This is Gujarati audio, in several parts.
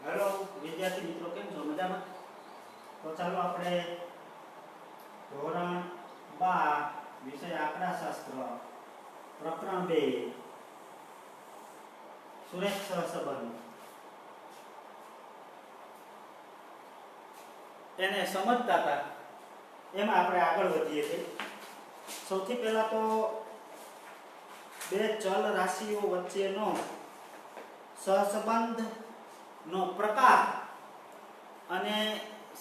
હેલો વિદ્યાર્થી મિત્રો, કેમ છો? મજામાં? તો ચાલો આપણે ધોરણ 12 વિષય આંકડાશાસ્ત્ર પ્રકરણ 2 સુરેખ સહસંબંધ એને સમજતા હતા એમાં આપણે આગળ વધીએ છીએ. સૌથી પહેલા તો બે ચલ રાશિઓ વચ્ચેનો સહસંબંધ નો પ્રકાર અને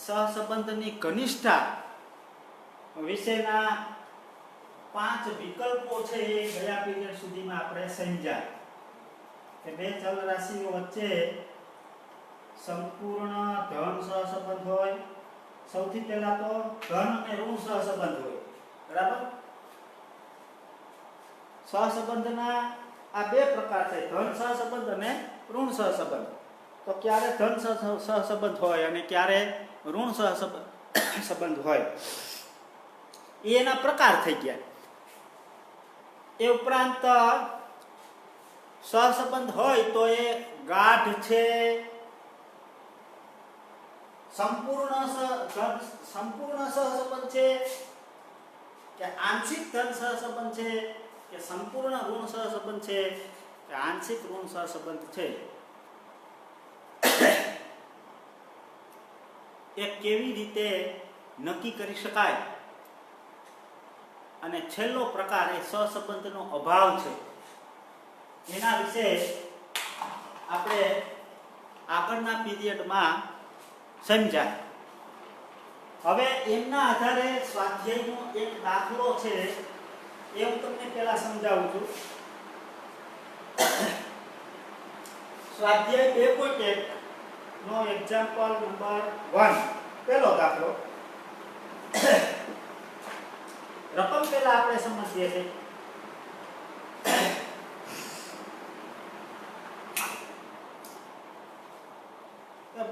સહસંબંધની ઘનિષ્ઠતા વિશેના 5 વિકલ્પો છે એ ગયા પીરિયડ સુધીમાં આપણે સમજ્યા કે બે ચલ રાશિઓ વચ્ચે સંપૂર્ણ ધન સહસંબંધ હોય. સૌથી પહેલા તો ધન અને ઋણ સહસંબંધ હોય. બરાબર? સહસંબંધના આ બે પ્રકાર છે, ધન સહસંબંધ અને ઋણ સહસંબંધ. તો ક્યારે ધન સહસંબંધ હોય અને ક્યારે ઋણ સહસંબંધ હોય એ એના પ્રકાર થઈ ગયા. એ ઉપરાંત સહસંબંધ હોય તો એ ગાઢ છે, સંપૂર્ણ સહસંબંધ છે કે આંશિક ધન સહસંબંધ છે કે સંપૂર્ણ ઋણ સહસંબંધ છે કે આંશિક ઋણ સહસંબંધ છે, એ કેવી રીતે નક્કી કરી શકાય. અને છેલ્લો પ્રકાર એ સહસંબંધનો અભાવ છે. એના વિશે આપણે આગળના પીરિયડમાં સમજ્યા. હવે એમના આધારે સ્વાધ્યાયનો એક દાખલો છે એ હું તમને પહેલા સમજાવું છું. સ્વાધ્યાય 2.1 નો એક્ઝામ્પલ નંબર 1 પહેલો દાખલો. રકમ પહેલા આપણે સમજીએ છીએ.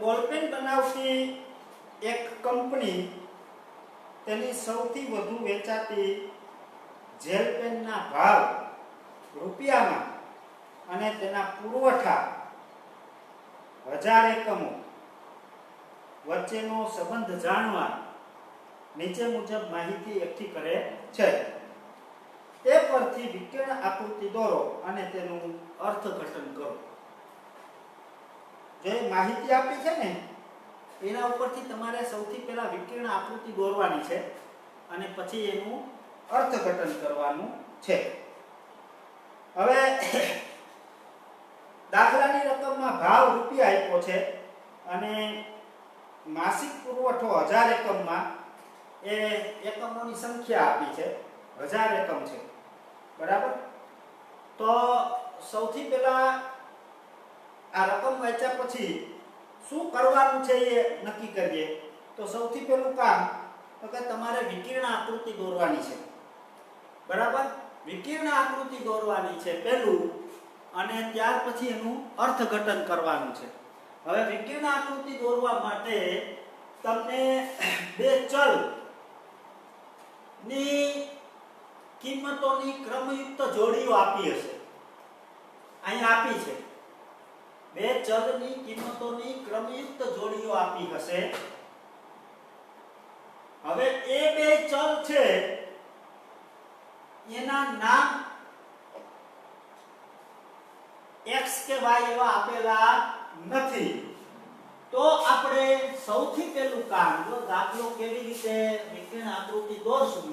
બોલપેન બનાવતી એક કંપની તેની સૌથી વધુ વેચાતી જેલ પેનના ભાવ રૂપિયામાં અને તેના પુરવઠા 1000 એકમો વચ્ચેનો સંબંધ જાણવા નીચે મુજબ માહિતી એકઠી કરે છે. તે પરથી વિકર્ણ આકૃતિ દોરો અને તેનું અર્થઘટન કરો. જે માહિતી આપી છે ને એના ઉપરથી તમારે સૌથી પહેલા વિકર્ણ આકૃતિ દોરવાની છે અને પછી એનું અર્થઘટન કરવાનું છે. હવે દાખલાની રકમમાં ભાવ રૂપિયા આપ્યો છે અને માસિક પુરવઠો 1000 એકમમાં એ એકમોની સંખ્યા આપી છે, 1000 એકમ છે. બરાબર? તો સૌથી પહેલા આ રકમ વાંચ્યા પછી શું કરવાનું છે એ નક્કી કરીએ. તો સૌથી પહેલું કામ તો કે તમારે વિકર્ણ આકૃતિ દોરવાની છે. બરાબર? વિકર્ણ આકૃતિ દોરવાની છે પહેલું, અને ત્યાર પછી એનું અર્થઘટન કરવાનું છે. હવે વિકર્ણ આકૃતિ દોરવા માટે તમને બે ચલ ની કિંમતોની ક્રમયુક્ત જોડીઓ આપી હશે. અહીં આપી છે. બે ચલની કિંમતોની ક્રમયુક્ત જોડીઓ આપી હશે. હવે એ બે ચલ છે એના નામ x કે y એવા આપેલા નથી. તો આપણે સૌથી પહેલું કામ, જો દાખલો કેવી રીતે વિકર્ણ આકૃતિ દોરશું,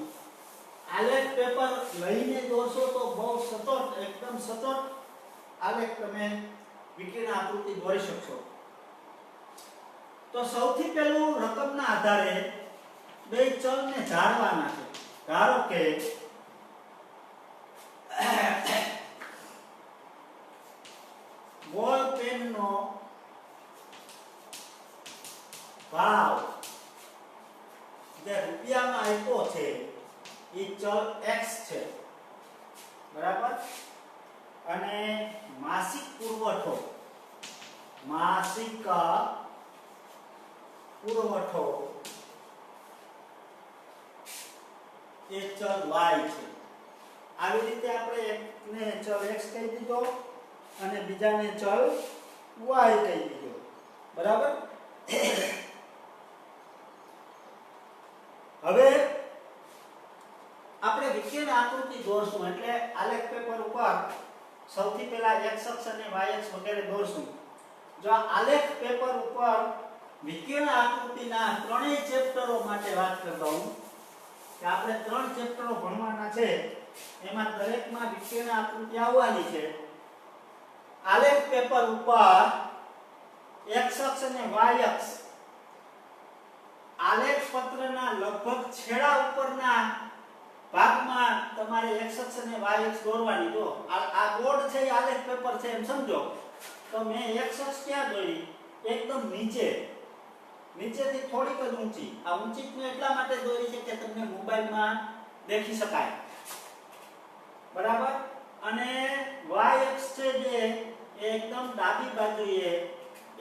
આલેખ પેપર લઈને દોરશો તો બહુ સચોટ, એકદમ સચોટ આલેખ તમે વિકર્ણ આકૃતિ દોરી શકશો. તો સૌથી પહેલું રકમના આધારે બે ચલને ધારવાના છે. ધારો કે બોલ પેનનો ભાવ જે રૂપિયામાં આપ્યો છે એ ચલ x છે. બરાબર? અને માસિક પુરવઠો એ ચલ y છે. આવી રીતે આપણે એકને ચલ x કહી દીધો અને બીજાને ચલ y કહી દીધો. બરાબર. હવે આપણે વિકર્ણ આકૃતિ દોરશું એટલે આલેખ પેપર ઉપર સૌથી પહેલા x અક્ષ અને y અક્ષ વગેરે દોરશું. જો આલેખ પેપર ઉપર વિકર્ણ આકૃતિના ત્રણેય ચેપ્ટરો માટે વાત કરતા હું કે આપણે 3 ચેપ્ટરો ભણવાના છે, એમાં દરેકમાં વિકર્ણ આકૃતિ આવવાની છે. આલેખ પેપર ઉપર x અક્ષ અને y અક્ષ આલેખ પત્રના લગભગ છેડા ઉપરના ભાગમાં તમારે x અક્ષ અને y અક્ષ દોરવાની. જો આ બોર્ડ છે, આલેખ પેપર છે એમ સમજો. તો મેં x અક્ષ ક્યાં દોરી? એકદમ નીચેથી થોડીક જ ઊંચી. આ ઊંચી મેં એટલા માટે દોરી છે કે તમને મોબાઈલમાં દેખી શકાય. બરાબર. અને y અક્ષ છે જે એકદમ ડાબી બાજુએ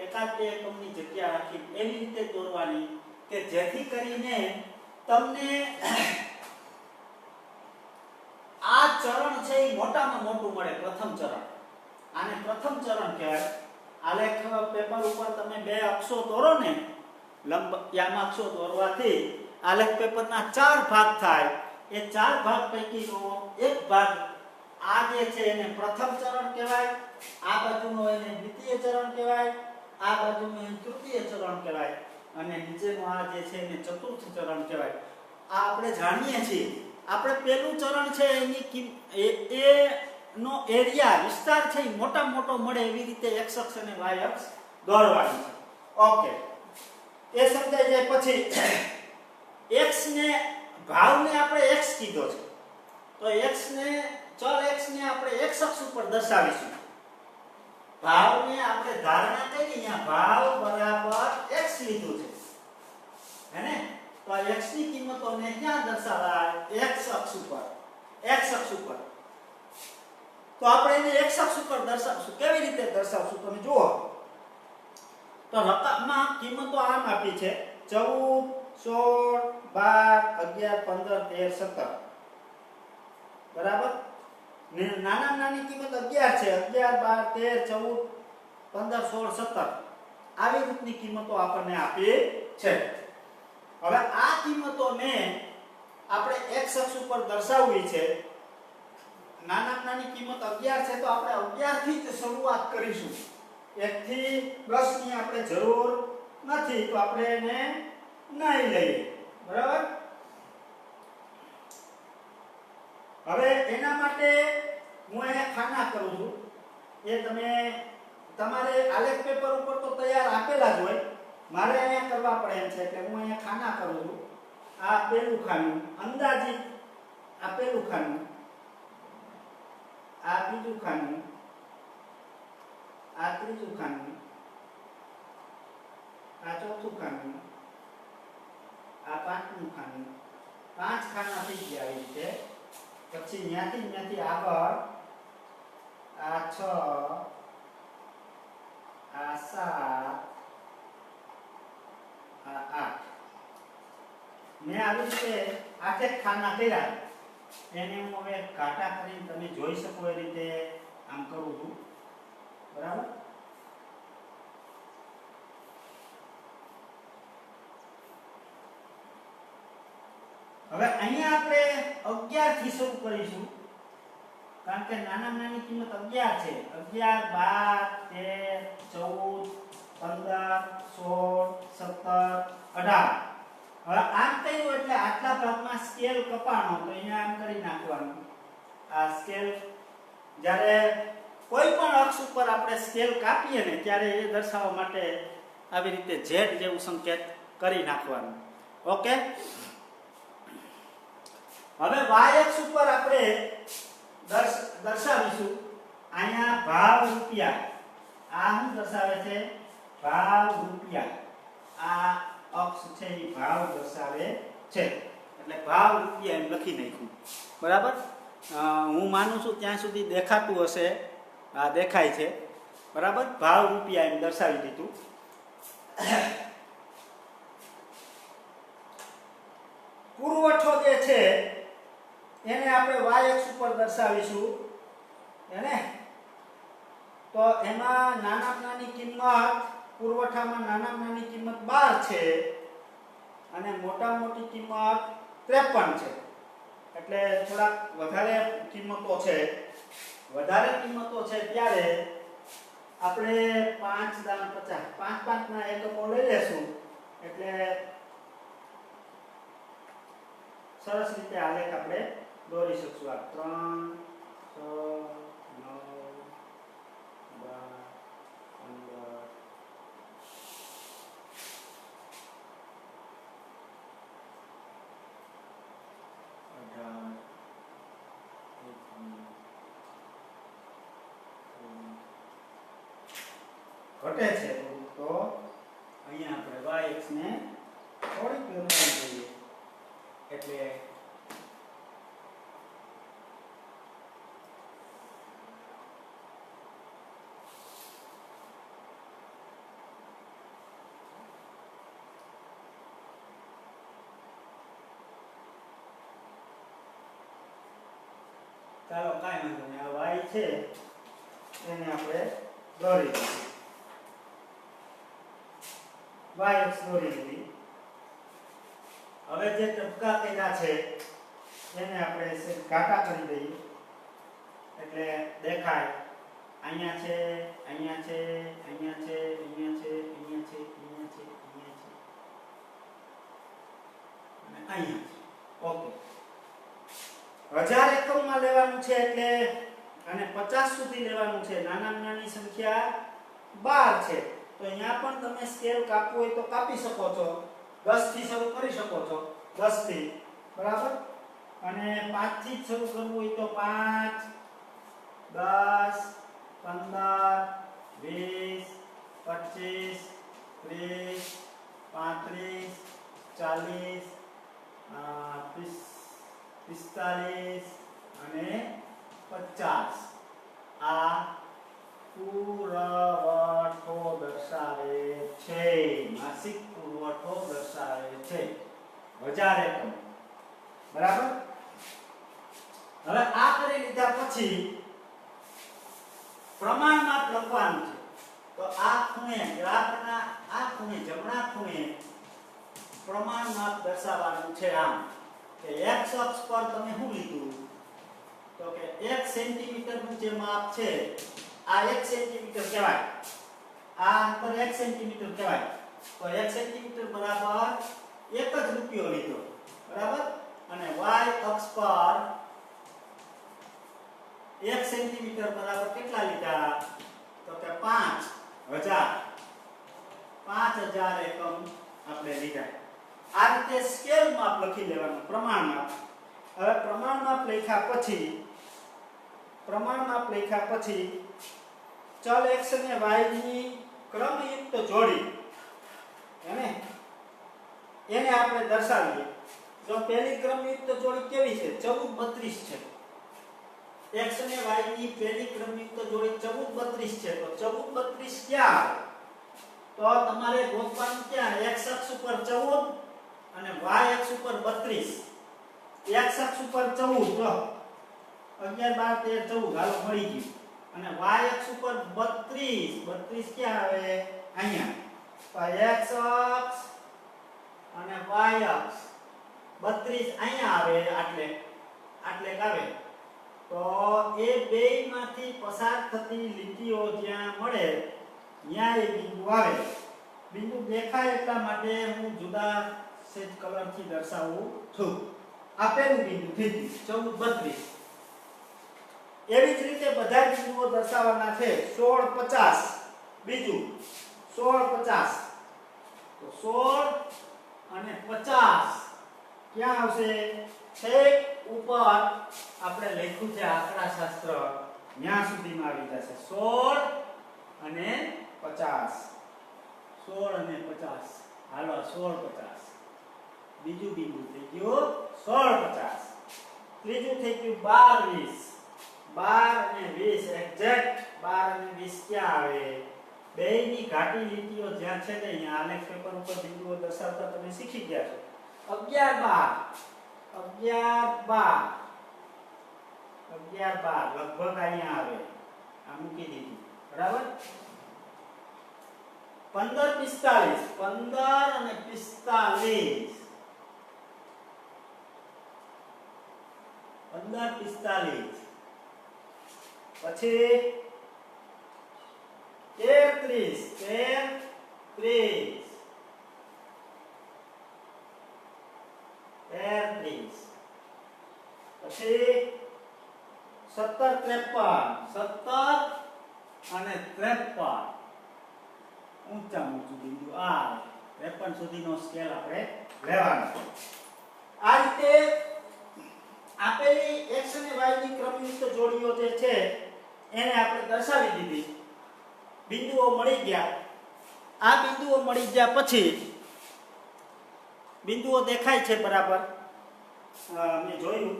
એકાદ બે એકમની જગ્યા રાખી એવી રીતે દોરવાની કે જેથી કરીને તમને આ ચરણ છે એ મોટામાં મોટું મળે. પ્રથમ ચરણ, આને પ્રથમ ચરણ કહેવાય. આલેખ પેપર ઉપર તમે બે અક્ષો દોરો ને, લંબ યામાક્ષો દોરવાથી આલેખ પેપરના 4 ભાગ થાય. એ 4 ભાગ પૈકીનો એક ભાગ આ જે છે એને પ્રથમ ચરણ કહેવાય, આ બાજુનો એને દ્વિતીય ચરણ કહેવાય, આ બાજુનો એને તૃતીય ચરણ કહેવાય અને નીચેનો આ જે છે એને ચતુર્થ ચરણ કહેવાય. આ આપણે જાણીએ છીએ. આપણે પહેલું ચરણ છે એની નો એરિયા વિસ્તાર છે એ મોટો મળે એવી રીતે x અક્ષ અને y અક્ષ દોરવાની છે. ઓકે, એ સમજાઈ જાય પછી x ને ભાવને આપણે x કીધો છે, તો x ને ચલ x ને આપણે x અક્ષ ઉપર દર્શાવીશું. ભાવને આપણે ધારણા કરી અહીંયા ભાવ બરાબર x લીધું છે, હે ને? તો x ની કિંમતોને ક્યાં દર્શાવાય? x અક્ષ ઉપર. તો આપણે એને x અક્ષ ઉપર દર્શાવશું. કેવી રીતે દર્શાવશું તમે જુઓ. તો રકમમાં કિંમતો આમ આપી છે 14, 16, 12, 11, 15, 13, 17. બરાબર. ને નાનામાં નાની કિંમત 11 છે. 11, 12, 13, 14, 15, 16, 17 આવી રીતની કિંમતો આપણને આપી છે. હવે આ કિંમતોને આપણે x અક્ષ ઉપર દર્શાવવી છે. નાનામાં નાની કિંમત 11 છે તો આપણે 11 થી જ શરૂઆત કરીશું. 1 થી 10 ની આપણે જરૂર નથી તો આપણે એને નહીં લઈએ. બરાબર. હવે એના માટે હું અહીંયા ખાના કરું છું. એ તમારે આલેખ પેપર ઉપર તો તૈયાર આપેલા જ હોય, મારે અહીંયા કરવા પડે એમ છે એટલે હું અહીંયા ખાના કરું છું. આ પહેલું ખાનું અંદાજિત, આ પહેલું ખાનું, આ બીજું ખાનું, આ ત્રીજું ખાનું, આ ચોથું ખાનું, આ પાંચમું ખાનું. 5 ખાના થઈ ગયા આવી રીતે. પછી ત્યાંથી આગળ આ 6, આ 7, આ 8. મેં આવી રીતે 8 ખાના કર્યા. એને હું હવે ઘાટા કરીને તમે જોઈ શકો એ રીતે આમ કરું છું. બરાબર. હવે અહીંયા આપણે 11 થી શરૂ કરીશું કારણ કે નાનામાં નાની કિંમત 11 છે. 11, 12, 13, 14, 15, 16, 17, 18. હવે આમ કર્યું એટલે આટલા ભાગમાં સ્કેલ કપાણો તો અહીંયા આમ કરી નાખવાનું. આ સ્કેલ જ્યારે કોઈ પણ અક્ષ ઉપર આપણે સ્કેલ કાપીએ ને ત્યારે એ દર્શાવવા માટે આવી રીતે z જેવું સંકેત કરી નાખવાનું. ઓકે. હવે y અક્ષ ઉપર આપણે દર્શાવીશું અહીંયા ભાવ રૂપિયા. આ શું દર્શાવે છે? ભાવ રૂપિયા. આ અક્ષ છે એ ભાવ દર્શાવે છે એટલે ભાવ રૂપિયા એમ લખી નાખ્યું. બરાબર. હું માનું છું ત્યાં સુધી દેખાતું હશે. આ દેખાય છે. બરાબર. ભાવ રૂપિયા એમ દર્શાવી દીધું. પુરવઠો જે છે એને આપણે y અક્ષ ઉપર દર્શાવીશું. એને તો એમાં નાનામાં નાની કિંમત પુરવઠામાં નાનામાં નાની કિંમત 12 છે અને મોટામાં મોટી કિંમત 53 છે. એટલે થોડાક વધારે કિંમતો છે. વધારે કિંમતો છે ત્યારે આપણે 5 દાન 50 5 ના એકમો લઈ લેશું એટલે સરસ રીતે આલેખ આપણે દોરી શકશું. આ 3 6 9 12 15 ઘટે છે તો અહીંયા આપણે y x ને થોડીક લંબાઈ જોઈએ એટલે ચાલો કાંઈ વાંધો નહીં. આ y છે એને આપણે દોરી દઈએ. y x દોરી દીધી. હવે જે ટપકા કર્યા છે એને આપણે ઘાટા કરી દઈએ એટલે દેખાય. અહીંયા છે, અહીંયા છે, અહીંયા છે, અહીંયા છે, અહીંયા છે, અહીંયા છે, અહીંયા છે અને અહીંયા છે. ઓકે, 1000 એકમમાં લેવાનું છે એટલે અને 50 સુધી લેવાનું છે. નાનામાં નાની સંખ્યા 12 છે તો અહીંયા પણ તમે સ્કેલ કાપવું હોય તો કાપી શકો છો. 10 થી શરૂ કરી શકો છો. 10 થી બરાબર. અને 5 થી શરૂ કરવું હોય તો 5 10 15 20 25 30 35 40 45 અને 50 આ પુરવઠો દર્શાવે છે. માસિક પુરવઠો દર્શાવે છે 1000 એકમ. બરાબર. હવે આ કરી લીધા પછી પ્રમાણમાં લખવાનું છે. તો આ ખૂણે ગ્રાફના આ ખૂણે જમણા ખૂણે પ્રમાણમાં દર્શાવવાનું છે. આમ કે x અક્ષ પર તમે શું લીધું તો કે 1 સેન્ટીમીટર નું જે માપ છે આ 1 સેન્ટીમીટર કહેવાય. આ અંતર 1 સેન્ટીમીટર કહેવાય. તો 1 સેન્ટીમીટર બરાબર 1 જ રૂપિયો લીધો. બરાબર. અને y અક્ષ પર 1 સેન્ટીમીટર બરાબર કેટલા લીધા તો કે 5000 એકમ આપણે લીધા. આ રીતે સ્કેલ માપ લખી લેવાનું. પ્રમાણ માપ. હવે પ્રમાણ માપ લખ્યા પછી ચલ x અને y ની ક્રમયુક્ત જોડી એને આપણે દર્શાવીએ. જો પહેલી ક્રમયુક્ત જોડી કેવી છે 14 32 છે. x અને y ની પહેલી ક્રમયુક્ત જોડી 14 32 છે. તો 14 32 ક્યાં આવે તો તમારે ગોતવાનું ક્યાં x અક્ષ ઉપર 14 અને y અક્ષ ઉપર 32. x અક્ષ ઉપર 14 જો 11 12 13 14 હાલો મળી ગયું. અને y અક્ષ ઉપર 32 32 ક્યાં આવે અહીંયા. તો x અક્ષ અને y અક્ષ 32 અહીંયા આવે. આટલે આવે. તો એ બેયમાંથી પસાર થતી લીટીઓ જ્યાં મળે ત્યાં એ બિંદુ આવે. બિંદુ દેખાય એટલા માટે હું જુદા સેજ કલરથી દર્શાવું છું. આ પહેલું બિંદુ થઈ ગયું 14 32. એવી જ રીતે બધા બિંદુઓ દર્શાવવાના છે. 16 50 બીજું 16 50. તો 16 અને 50 ક્યાં આવશે છેક ઉપર આપણે લખ્યું છે આંકડાશાસ્ત્ર ત્યાં સુધીમાં આવી જશે. 16 અને 50. 16 અને 50 હાલો 16 50. બીજું બિંદુ થઈ ગયું 16 50. ત્રીજું થઈ ગયું 12 20. 12 અને 20 એક્ઝેક્ટ 12 અને 20 ક્યાં આવે બેયની ઘાટી લીટીઓ જ્યાં છે ને અહીંયા આલેખ પેપર ઉપર બિંદુઓ દર્શાવતા તમે શીખી ગયા છો. 11 12 લગભગ અહીંયા આવે. આ મૂકી દીધું. બરાબર. 15 45 15 અને 45 15 45 પછી 13 30 પછી 17 53 17 અને 53 ઊંચા ઊંચું બિંદુ આ 53 સુધીનો સ્કેલ આપણે લેવાનો. આ રીતે આપેલી x અને y ની ક્રમયુક્ત જોડીઓ જે છે એને આપણે દર્શાવી દીધી. બિંદુઓ મળી ગયા. આ બિંદુઓ મળી ગયા પછી બિંદુઓ દેખાય છે બરાબર. મેં જોયું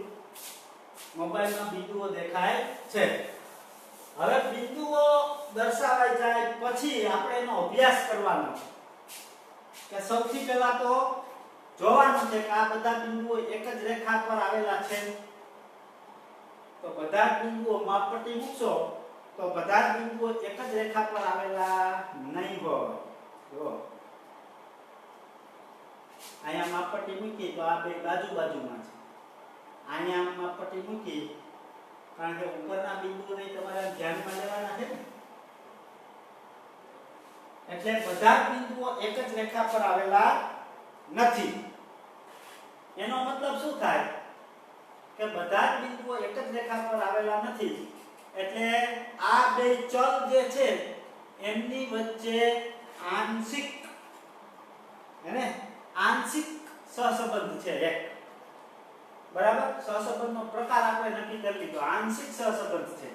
મોબાઈલમાં બિંદુઓ દેખાય છે. હવે બિંદુઓ દર્શાવાઈ જાય પછી આપણે એનો અભ્યાસ કરવાનો કે સૌથી પહેલા તો જોવાનું છે કે આ બધા બિંદુઓ એક જ રેખા પર આવેલા છે. તો બધા જ બિંદુઓ માપપટ્ટી મૂકશો તો બધા જ બિંદુઓ એક જ રેખા પર આવેલા નહીં હોય. જો અહીંયા માપપટ્ટી મૂકી તો આ બે બાજુમાં છે. અહીંયા માપપટ્ટી મૂકી કારણ કે ઉપરના બિંદુઓને તમારે ધ્યાનમાં લેવાના છે. એટલે બધા જ બિંદુઓ એક જ રેખા પર આવેલા નથી. એનો મતલબ શું થાય કે બધા જ બિંદુઓ એક જ રેખા પર આવેલા નથી. એટલે આ બે ચલ જે છે એમની વચ્ચે આંશિક સહસંબંધ છે એક. બરાબર. સહસંબંધનો પ્રકાર આપણે નક્કી કરી લીધો. આંશિક સહસંબંધ છે.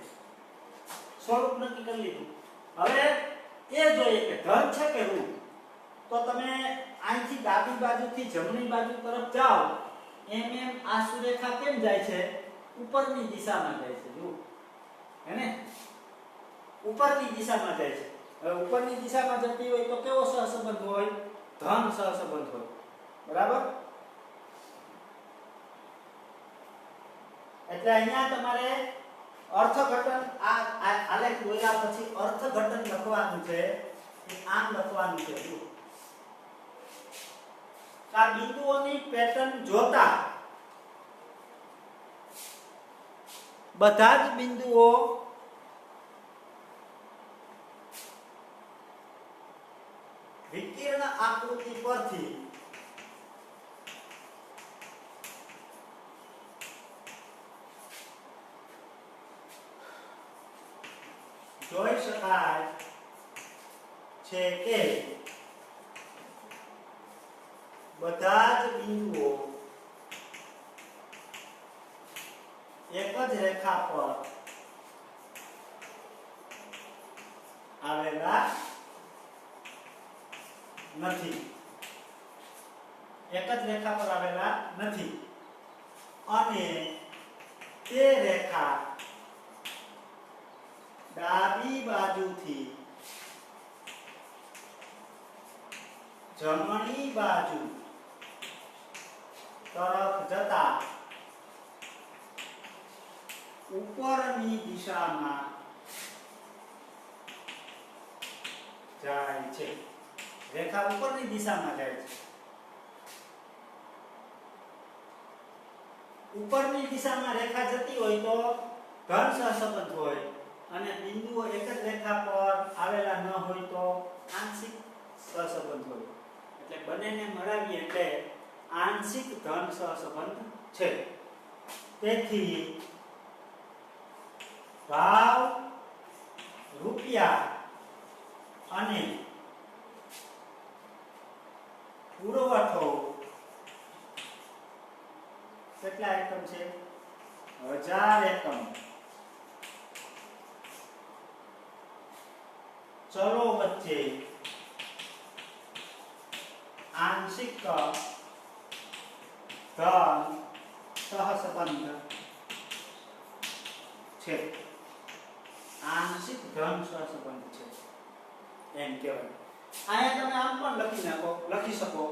સ્વરૂપ નક્કી કરી લીધું. હવે એ જોઈએ કે ધન છે કે ઋણ. તો તમે અહીંથી ડાબી બાજુથી જમણી બાજુ તરફ જાઓ એમ આ સુરેખા કેમ જાય છે? ઉપરની દિશામાં જાય છે. જુઓ હેને ઉપરની દિશામાં જાય છે. હવે ઉપરની દિશામાં જતી હોય તો કેવો સહસંબંધ હોય? ધન સહસંબંધ હોય. બરાબર. એટલે અહીંયા તમારે અર્થઘટન આ આલેખ દોર્યા પછી અર્થઘટન લખવાનું છે. આમ લખવાનું છે. આ બિંદુઓની પેટર્ન જોતા બધા જ બિંદુઓ વિકર્ણ આકૃતિ પરથી જોઈ શકાય છે કે બધા જ બિંદુઓ એક જ રેખા પર આવેલા નથી. એક જ રેખા પર આવેલા નથી અને તે રેખા ડાબી બાજુથી જમણી બાજુ તરફ જતા ઉપરની દિશામાં જાય છે. રેખા ઉપરની દિશામાં જાય છે. ઉપરની દિશામાં રેખા જતી હોય તો ધન સહસંબંધ હોય અને બિંદુઓ એક જ રેખા પર આવેલા ન હોય તો આંશિક સહસંબંધ હોય. એટલે બંનેને મળાવીએ એટલે આંશિક ધન સહસંબંધ છે. તેથી ભાવ રૂપિયા અને પુરવઠો કેટલા એકમ છે? 1000 એકમ. ચલો વચ્ચે આંશિક ધન સહસંબંધ છે. આંશિક ધન સહસંબંધ છે એમ કહેવાય. અહીંયા તમે આમ પણ લખી શકો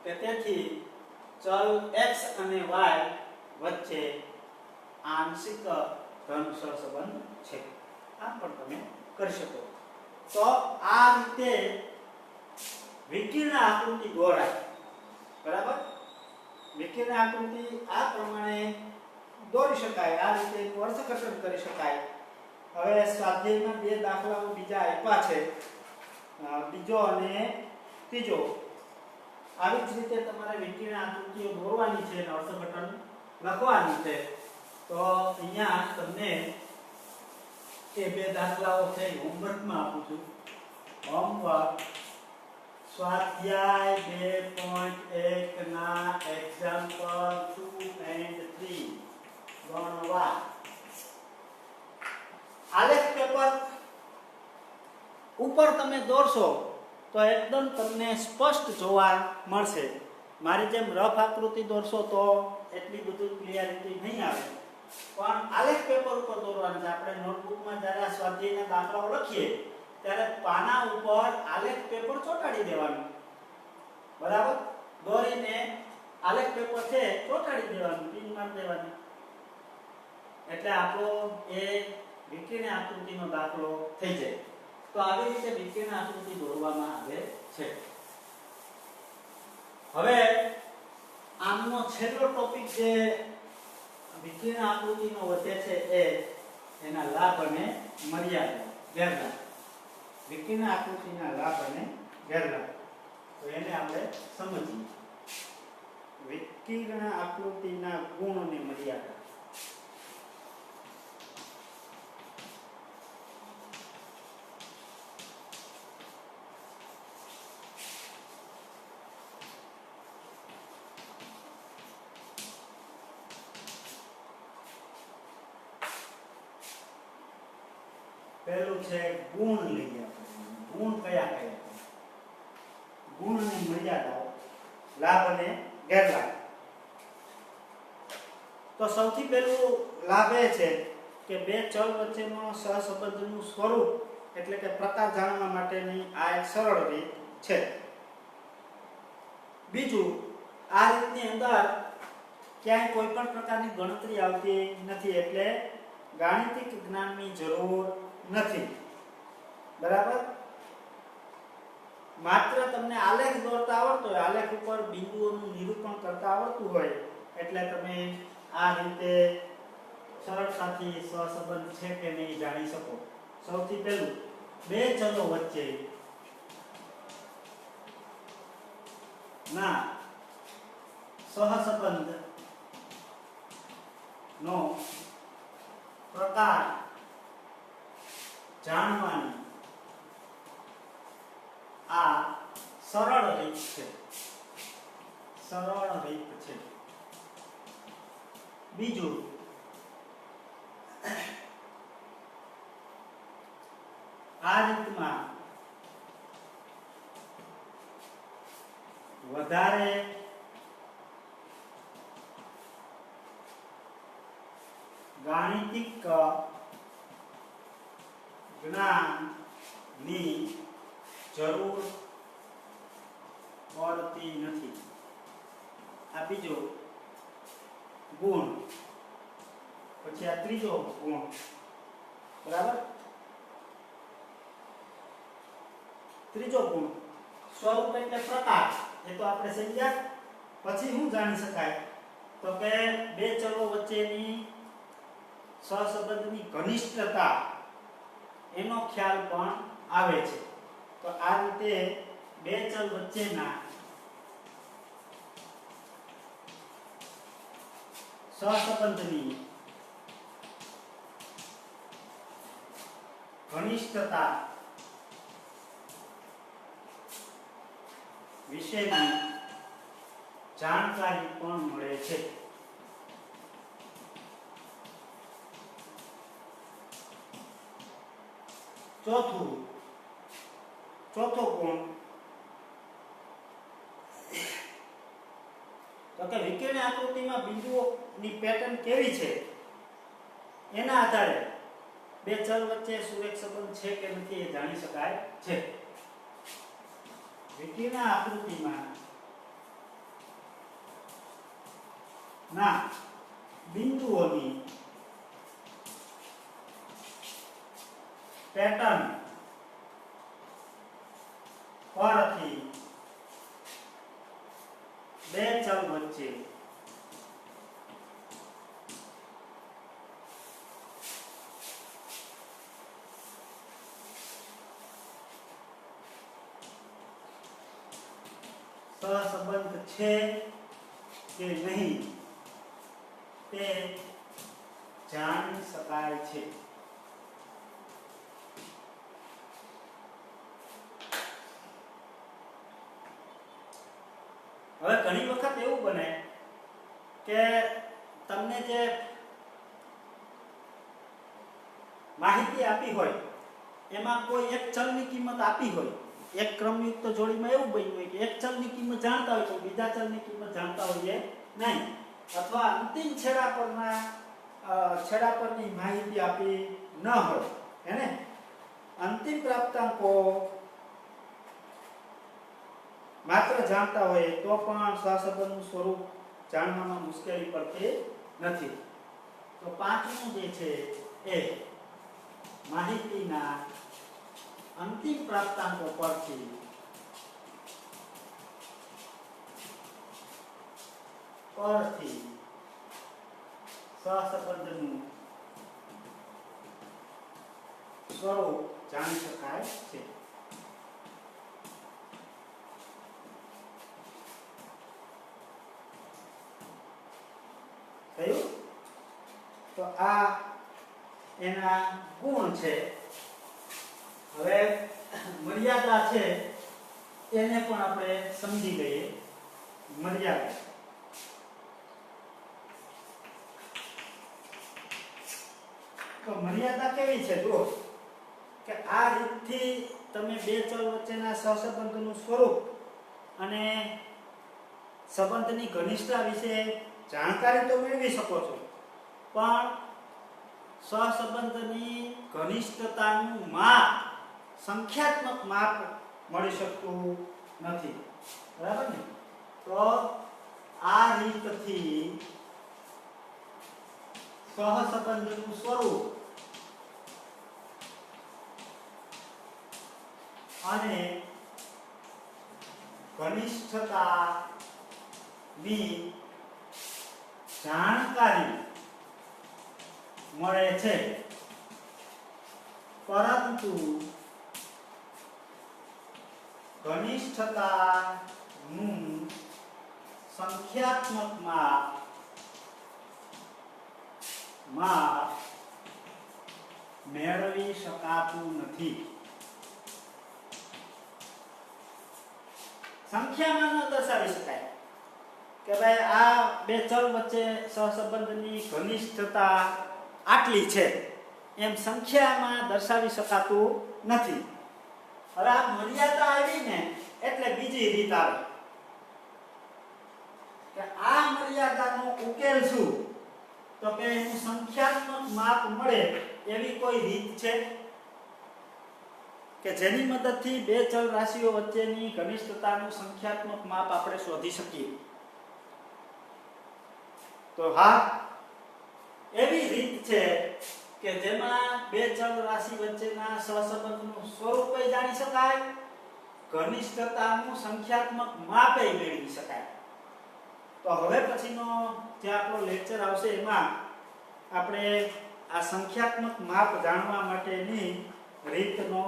કે તેથી ચલ x અને y વચ્ચે આંશિક ધન સહસંબંધ છે. આમ પણ તમે કરી શકો. તો આ રીતે વિકિરણ આકૃતિ દોરાય. બરાબર? વિકિરણ આકૃતિ આ પ્રમાણે દોરી શકાય. આ રીતે એનું અર્થઘટન કરી શકાય. હવે સ્વાધ્યાયમાં બે દાખલાઓ બીજા આપ્યા છે, બીજો અને ત્રીજો. આવી જ રીતે તમારે વિકિરણ આકૃતિઓ દોરવાની છે અને અર્થઘટન લખવાની છે. તો અહીંયા તમને એ બે દાખલાઓ છે હોમવર્કમાં આપું છું. હોમવર્ક સ્વાધ્યાય 2.1 ના એક્ઝામ્પલ 2 and 3 ગણવા. આલેખ પેપર ઉપર તમે દોરશો તો એકદમ તમને સ્પષ્ટ જોવા મળશે. મારી જેમ રફ આકૃતિ દોરશો તો એટલી બધું ક્લિયરિટી નહીં આવે, પણ આલેખ પેપર ઉપર દોરવાનું છે. આપણે નોટબુકમાં જ્યારે સ્વાધ્યાયના દાખલાઓ લખીએ ત્યારે પાના ઉપર આલેખ પેપર ચોંટાડી દેવાનું. બરાબર? દોરીને આલેખ પેપર છે ચોંટાડી દેવાનું, પિન મારી દેવાની. એટલે આપણો એ વિકિરણ આકૃતિનો દાખલો થઈ જાય. તો આવી રીતે વિકિરણ આકૃતિ દોરવામાં આવે છે. હવે આમનો છેલ્લો ટોપિક જે વિકિરણ આકૃતિનો વધે છે એ એના લાભ અને મર્યાદા, ગેરલાભ. વિકિરણ આકૃતિના લાભ અને ગેરલાભ, તો એને આપણે સમજીએ. વિકિરણ આકૃતિના ગુણ અને મર્યાદા. પહેલું છે ગુણ લઈએ આપણે. ગુણ કયા કયા? ગુણ અને મર્યાદાઓ, લાભ અને ગેરલાભ. તો સૌથી પહેલું લાભ એ છે કે બે ચલ વચ્ચેનો સહસંબંધનું સ્વરૂપ એટલે કે પ્રકાર જાણવા માટેની આ એક સરળ રીત છે. બીજું, આ રીતની અંદર ક્યાંય કોઈ પણ પ્રકારની ગણતરી આવતી નથી, એટલે ગાણિતિક જ્ઞાનની જરૂર નથી. બરાબર? માત્ર તમને આલેખ દોરતા આવડતો હોય, આલેખ ઉપર બિંદુઓનું નિરૂપણ કરતા આવડતું હોય એટલે તમે આ રીતે સરળતાથી સહસંબંધ છે કે નહીં જાણી શકો. સૌથી પહેલું, બે ચલો વચ્ચે ના સહસંબંધ નો પ્રકાર જાણવાની આ સરળ રીત છે. સરળ રીત છે. બીજું, આ રીતમાં વધારે ગાણિતિક જ્ઞાનની જરૂર પડતી નથી. આ બીજો ગુણ. પછી આ ત્રીજો ગુણ. બરાબર? ત્રીજો ગુણ સ્વરૂપ એટલે પ્રકાર. એ તો આપણે સમજ્યા. પછી શું જાણી શકાય? તો કે બે ચલો વચ્ચેની સહસંબંધની ઘનિષ્ઠતા એનો ખ્યાલ પણ આવે છે. તો આ રીતે બે ચલ વચ્ચેના સહસંબંધની ઘનિષ્ઠતા વિશેની જાણકારી પણ મળે છે. ચોથો ગુણ તો કે વિકિરણ આકૃતિમાં બિંદુઓની પેટર્ન કેવી છે એના આધારે બે ચલ વચ્ચે સુરેખ સંબંધ છે કે નથી એ જાણી શકાય છે. વિકિરણ આકૃતિમાં ના બિંદુઓની પેટર્ન પરથી ચલ વચ્ચે સહસંબંધ છે કે નહીં તે જાણી શકાય છે. હવે ઘણી વખત એવું બને કે તમને જે માહિતી આપી હોય એમાં કોઈ એક ચલની કિંમત આપી હોય, એક ક્રમયુક્ત જોડીમાં એવું બન્યું હોય કે એક ચલની કિંમત જાણતા હોય તો બીજા ચલની કિંમત જાણતા હોઈએ નહીં, અથવા અંતિમ છેડા પરની માહિતી આપી ન હોય, હેને અંતિમ પ્રાપ્તાંકો માત્ર જાણતા હોય તો પણ સહસંબંધનું સ્વરૂપ જાણવામાં મુશ્કેલી પડતી નથી. તો પાંચમું જે છે એ માહિતીના અંતિમ પ્રાપ્તાંકો પરથી સહસંબંધનું સ્વરૂપ જાણી શકાય છે. થયું? તો આ એના ગુણ છે. હવે મર્યાદા છે એને પણ આપણે સમજી લઈએ. મર્યાદા તો મર્યાદા કેવી છે જુઓ કે આ રીતથી તમે બે ચલ વચ્ચેના સહસંબંધનું સ્વરૂપ અને સંબંધની ઘનિષ્ઠતા વિશે જાણકારી તો મેળવી શકો છો, પણ સહસંબંધની ઘનિષ્ઠતાનું માપ, સંખ્યાત્મક માપ મળી શકતું નથી. બરાબર ને? તો આ રીતથી સહસંબંધનું સ્વરૂપ અને ઘનિષ્ઠતાની જાણકારી મળે છે, પરંતુ ઘનિષ્ઠતાનું સંખ્યાત્મક માપ મેળવી શકાતું નથી. સંખ્યામાં ન દર્શાવી શકાય કે ભાઈ આ બે ચલ વચ્ચે સહસંબંધની ઘનિષ્ઠતા આટલી છે એમ સંખ્યામાં દર્શાવી શકાતું નથી. હવે આ મર્યાદા આવી ને એટલે બીજી રીત આવે કે આ મર્યાદાનો ઉકેલ શું? તો કે એનું સંખ્યાત્મક માપ મળે એવી કોઈ રીત છે કે જેની મદદથી બે ચલ રાશિઓ વચ્ચેની ઘનિષ્ઠતાનું સંખ્યાત્મક માપ આપણે શોધી શકીએ? તો હા, એવી રીત છે કે જેમાં બે ચલ રાશિ વચ્ચેના સહસંબંધનું સ્વરૂપ જાણી શકાય, ઘનિષ્ઠતાનું સંખ્યાત્મક માપ મેળવી શકાય. તો હવે પછીનો જે આપણો લેક્ચર આવશે એમાં આપણે આ સંખ્યાત્મક માપ જાણવા માટેની રીતનો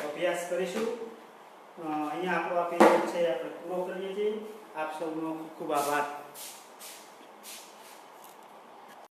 અભ્યાસ કરીશું. અહીંયા આપણો આ પીરિયડ છે આપણે પૂરો કરીએ છીએ. આપ સૌનો ખૂબ ખૂબ આભાર.